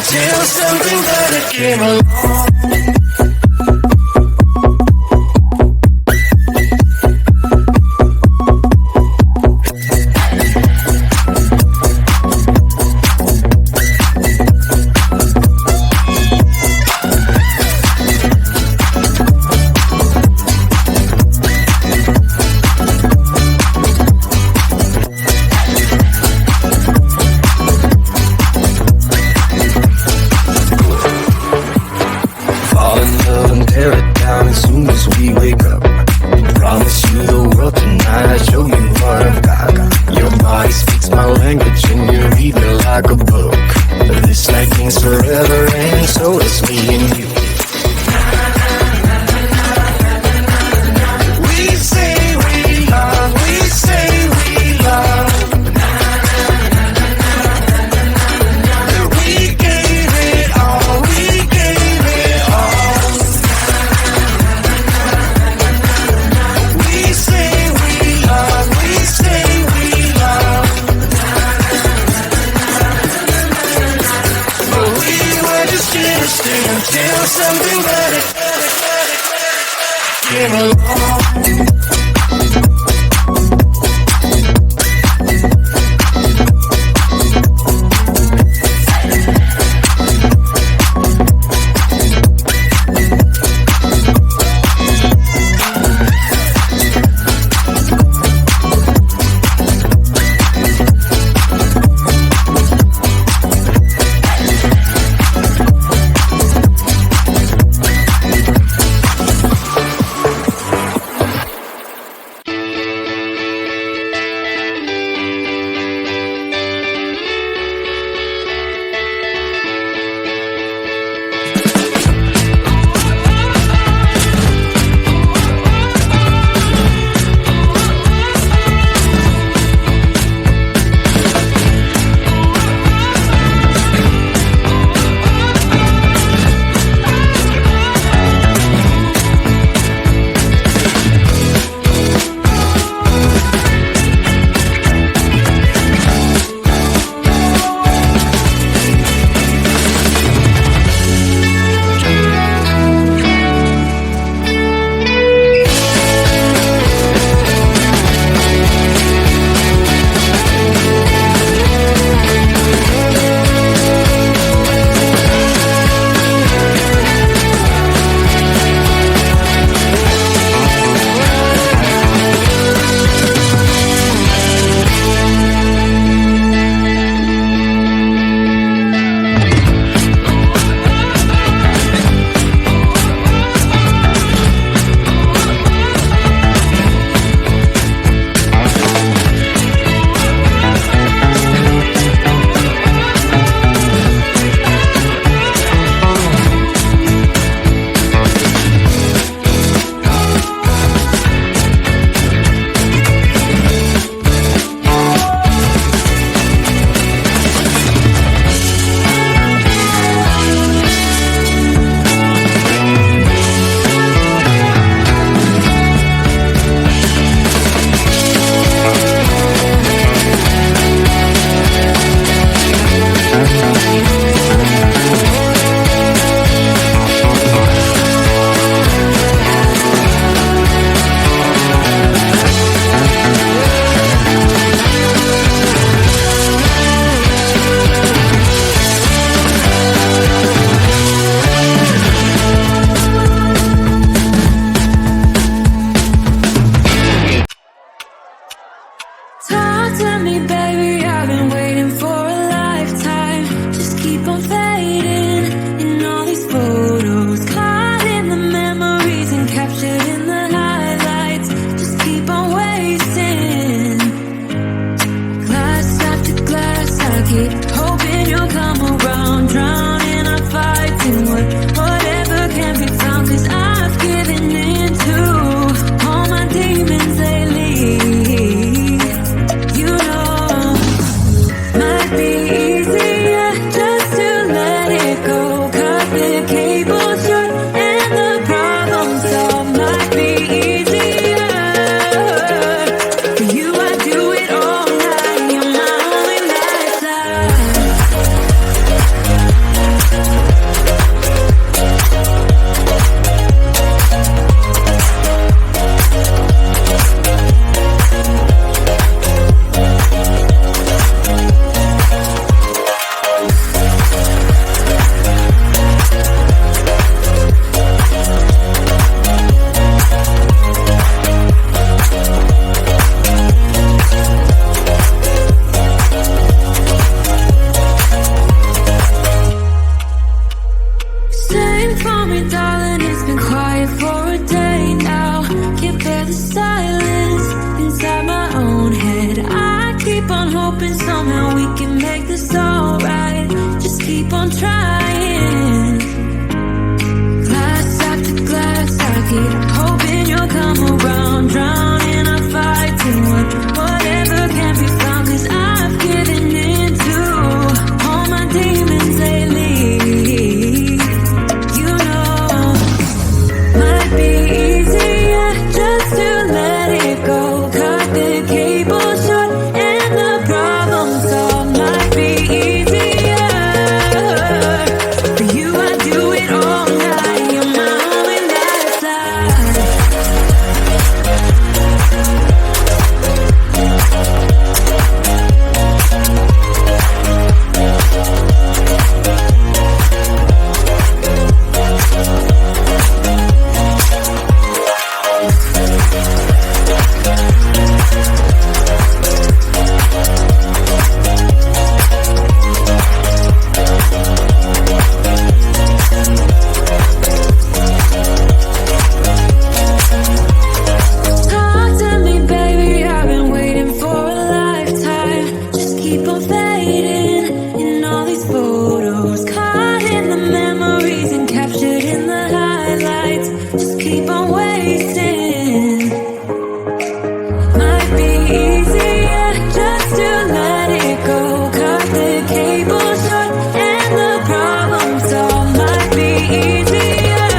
until something better came along. Until something better came along. the silence inside my own head. I keep on hoping somehow we can make this alright. Just keep on trying. Glass after glass, I keep hoping you'll come around. Drown in a fight to whatever can be found. 'Cause I've given in to all my demons lately. You know, might be easier just to let it go. Cut the cable short and the problem solved. Might be easier for you. I do it all night. You're my only lifeline. Talk to me, baby, I've been waiting for a lifetime. Just keep on fading in all these photos. Caught in the memories and captured in the highlights. Just keep on wasting. Might be easier just to let it go. Cut the cable short and the problem solved. Might be easier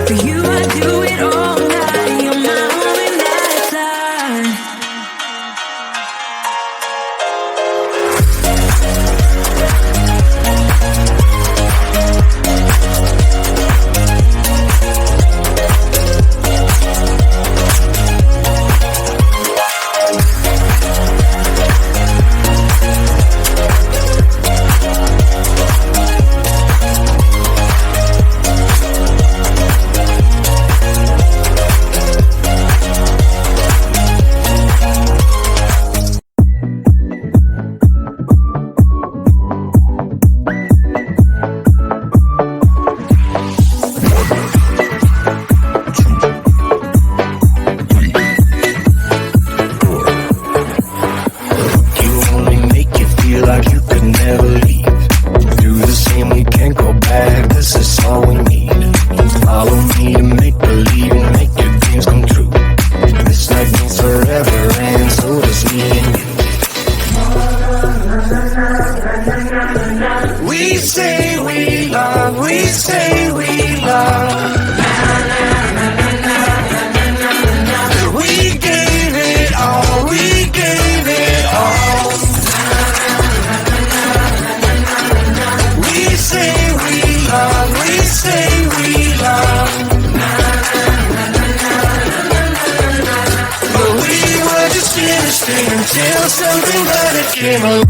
for you. I do it all night. You're my only lifeline. You only make you feel like you could never leave. Do the same, we can't go back. This is all we need. Follow me to make believe and make your dreams come true. This night means forever, and so does me and you. We say we love, we say we love. We gave it all, we gave it all. We say we love, we say we love. But we were just innocent until something better came along.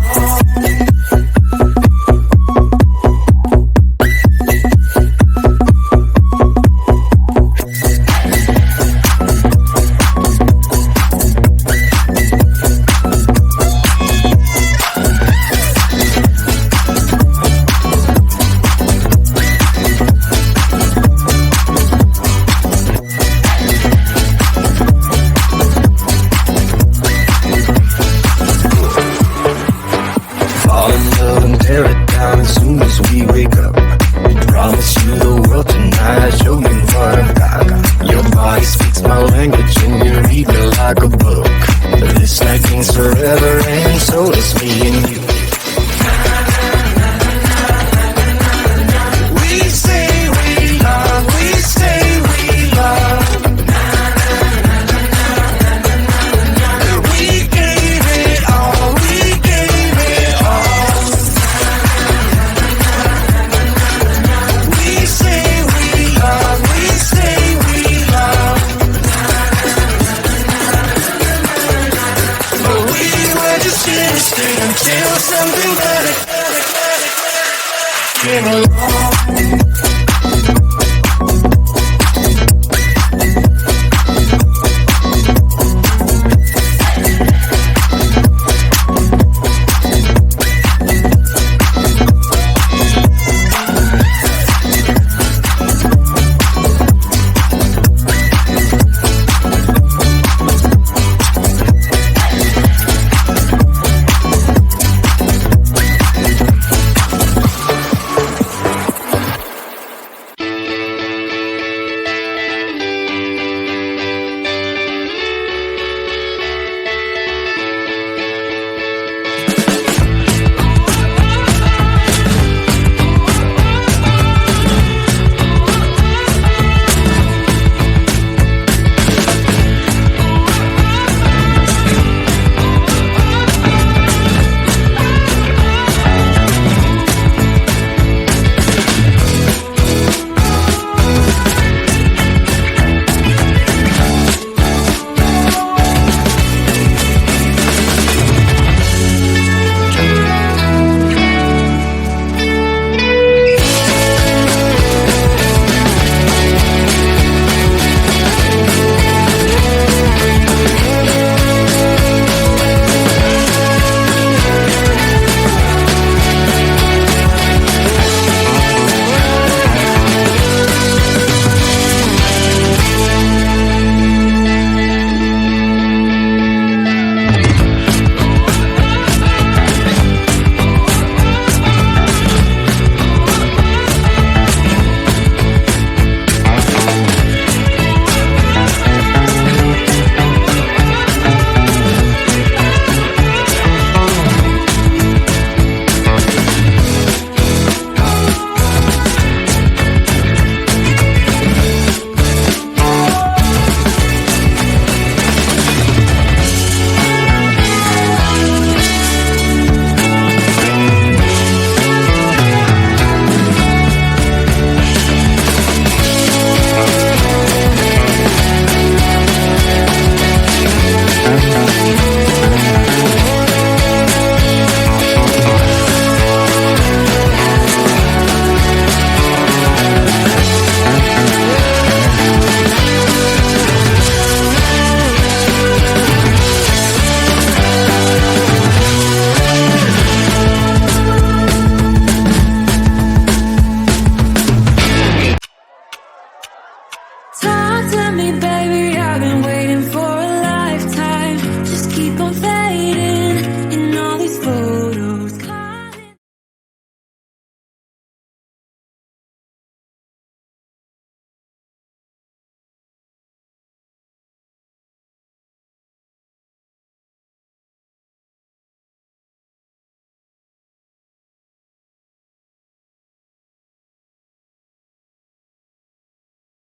Fall in love and tear it down as soon as we wake up. Promise you the world tonight, show you what I've got. Your body speaks my language and you read me like a book. This night means forever, and so does me and you. We say we love, we say we love. We gave it all, we gave it all. We say we love, we say we love. But we were just innocent until something better came along.